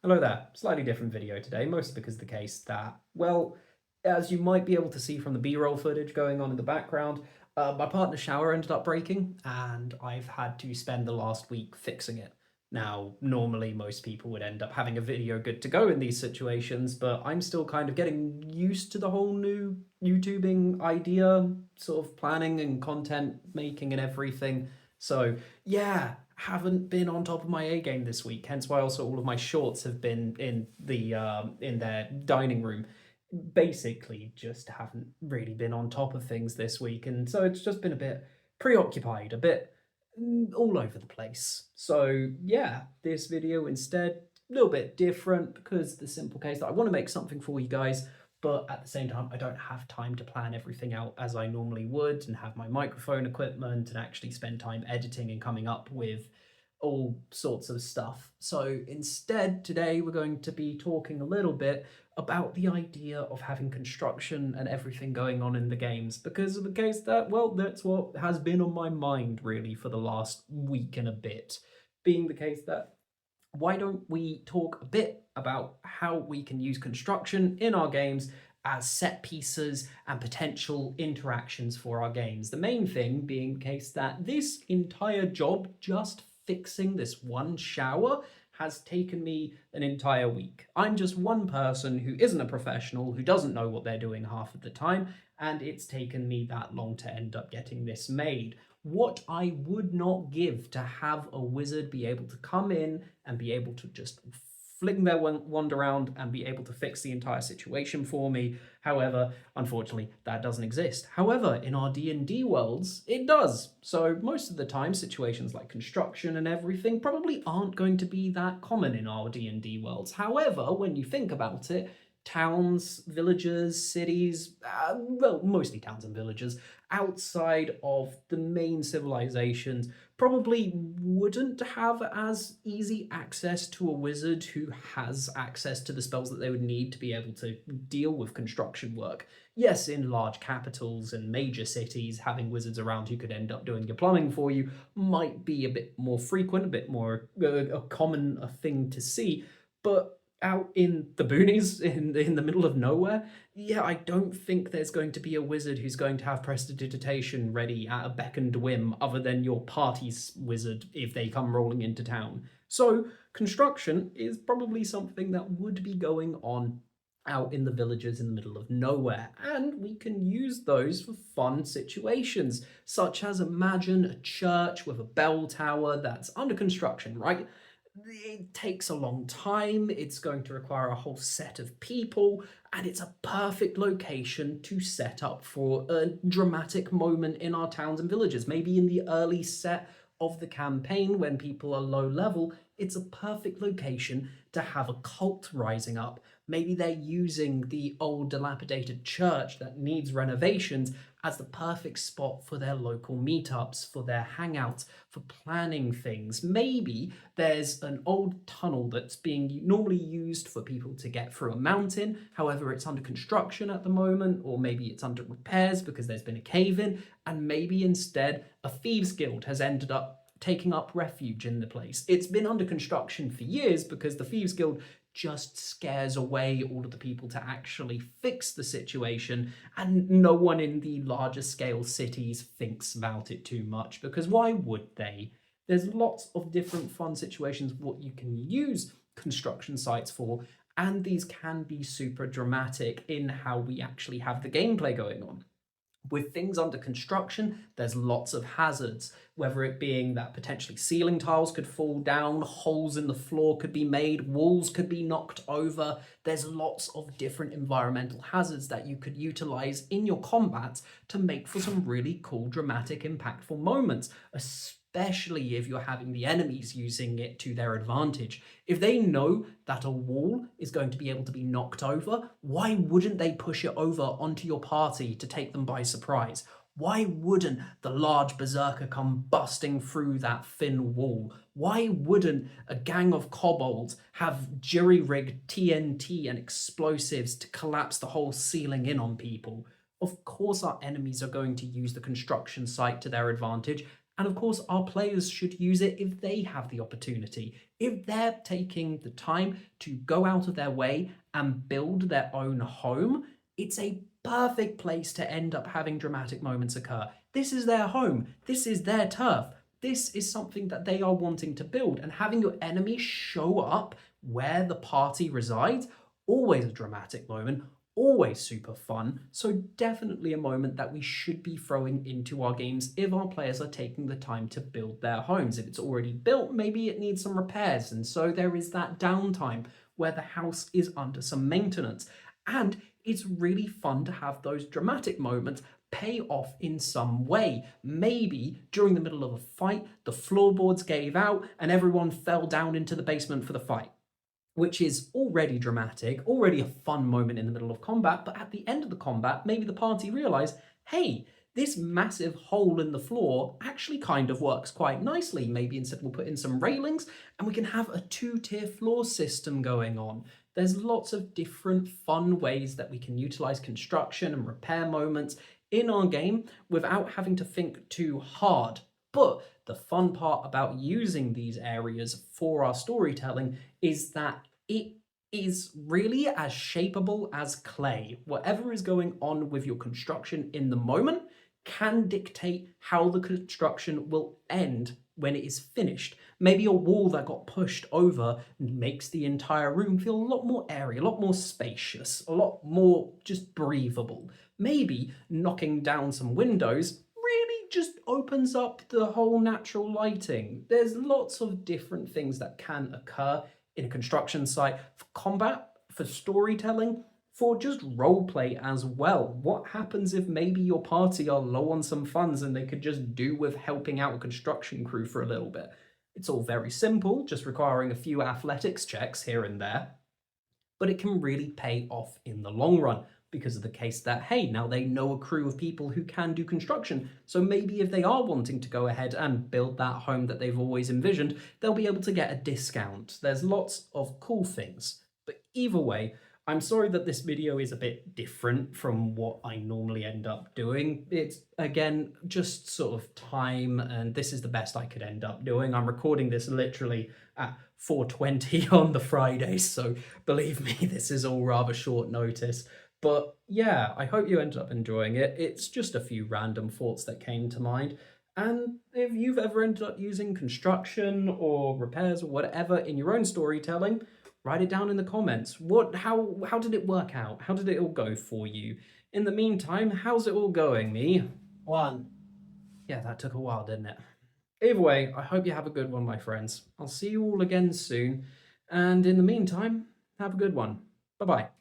Hello there. Slightly different video today, mostly because of the case that, well, as you might be able to see from the B-roll footage going on in the background, my partner's shower ended up breaking, and I've had to spend the last week fixing it. Now, normally most people would end up having a video good to go in these situations, but I'm still kind of getting used to the whole new YouTubing idea, sort of planning and content making and everything. So, yeah, haven't been on top of my A game this week. Hence why also all of my shorts have been in their dining room. Basically, just haven't really been on top of things this week, and so it's just been a bit preoccupied, a bit all over the place. So yeah, this video instead a little bit different because the simple case that I want to make something for you guys, but at the same time I don't have time to plan everything out as I normally would and have my microphone equipment and actually spend time editing and coming up with all sorts of stuff. So instead, today we're going to be talking a little bit about the idea of having construction and everything going on in the games, because of the case that, well, that's what has been on my mind really for the last week and a bit. Being the case that, why don't we talk a bit about how we can use construction in our games as set pieces and potential interactions for our games? The main thing being the case that this entire job, just fixing this one shower, has taken me an entire week. I'm just one person who isn't a professional, who doesn't know what they're doing half of the time, and it's taken me that long to end up getting this made. What I would not give to have a wizard be able to come in and be able to just fling their wand around and be able to fix the entire situation for me. However, unfortunately, that doesn't exist. However, in our D&D worlds, it does. So most of the time, situations like construction and everything probably aren't going to be that common in our D&D worlds. However, when you think about it, towns, villages, cities, well, mostly towns and villages, outside of the main civilizations probably wouldn't have as easy access to a wizard who has access to the spells that they would need to be able to deal with construction work. Yes, in large capitals and major cities, having wizards around who could end up doing your plumbing for you might be a bit more frequent, a bit more a common a thing to see, but out in the boonies, in the middle of nowhere, yeah, I don't think there's going to be a wizard who's going to have prestidigitation ready at a beck and whim other than your party's wizard if they come rolling into town. So construction is probably something that would be going on out in the villages in the middle of nowhere, and we can use those for fun situations, such as imagine a church with a bell tower that's under construction, right? It takes a long time, it's going to require a whole set of people, and it's a perfect location to set up for a dramatic moment in our towns and villages. Maybe in the early set of the campaign when people are low level, it's a perfect location to have a cult rising up. Maybe they're using the old dilapidated church that needs renovations as the perfect spot for their local meetups, for their hangouts, for planning things. Maybe there's an old tunnel that's being normally used for people to get through a mountain. However, it's under construction at the moment, or maybe it's under repairs because there's been a cave in, and maybe instead a thieves guild has ended up taking up refuge in the place. It's been under construction for years because the thieves guild just scares away all of the people to actually fix the situation, and no one in the larger scale cities thinks about it too much, because why would they? There's lots of different fun situations what you can use construction sites for, and these can be super dramatic in how we actually have the gameplay going on. With things under construction, there's lots of hazards, whether it being that potentially ceiling tiles could fall down, holes in the floor could be made, walls could be knocked over. There's lots of different environmental hazards that you could utilize in your combats to make for some really cool, dramatic, impactful moments, especially if you're having the enemies using it to their advantage. If they know that a wall is going to be able to be knocked over, why wouldn't they push it over onto your party to take them by surprise? Why wouldn't the large berserker come busting through that thin wall? Why wouldn't a gang of kobolds have jury-rigged TNT and explosives to collapse the whole ceiling in on people? Of course our enemies are going to use the construction site to their advantage, And of course, our players should use it if they have the opportunity. If they're taking the time to go out of their way and build their own home, it's a perfect place to end up having dramatic moments occur. This is their home. This is their turf. This is something that they are wanting to build, and having your enemy show up where the party resides, always a dramatic moment, always super fun. So definitely a moment that we should be throwing into our games if our players are taking the time to build their homes. If it's already built, maybe it needs some repairs, and so there is that downtime where the house is under some maintenance. And it's really fun to have those dramatic moments pay off in some way. Maybe during the middle of a fight, the floorboards gave out and everyone fell down into the basement for the fight, which is already dramatic, already a fun moment in the middle of combat. But at the end of the combat, maybe the party realize, hey, this massive hole in the floor actually kind of works quite nicely. Maybe instead we'll put in some railings and we can have a 2-tier floor system going on. There's lots of different fun ways that we can utilize construction and repair moments in our game without having to think too hard. But the fun part about using these areas for our storytelling is that it is really as shapeable as clay. Whatever is going on with your construction in the moment can dictate how the construction will end when it is finished. Maybe a wall that got pushed over makes the entire room feel a lot more airy, a lot more spacious, a lot more just breathable. Maybe knocking down some windows really just opens up the whole natural lighting. There's lots of different things that can occur in a construction site for combat, for storytelling, for just roleplay as well. What happens if maybe your party are low on some funds and they could just do with helping out a construction crew for a little bit? It's all very simple, just requiring a few athletics checks here and there, but it can really pay off in the long run because of the case that, hey, now they know a crew of people who can do construction. So maybe if they are wanting to go ahead and build that home that they've always envisioned, they'll be able to get a discount. There's lots of cool things. But either way, I'm sorry that this video is a bit different from what I normally end up doing. It's, again, just sort of time, and this is the best I could end up doing. I'm recording this literally at 4:20 on the Friday, so believe me, this is all rather short notice. But yeah, I hope you ended up enjoying it. It's just a few random thoughts that came to mind. And if you've ever ended up using construction or repairs or whatever in your own storytelling, write it down in the comments. How did it work out? How did it all go for you? In the meantime, how's it all going, me? One. Yeah, that took a while, didn't it? Either way, I hope you have a good one, my friends. I'll see you all again soon. And in the meantime, have a good one. Bye-bye.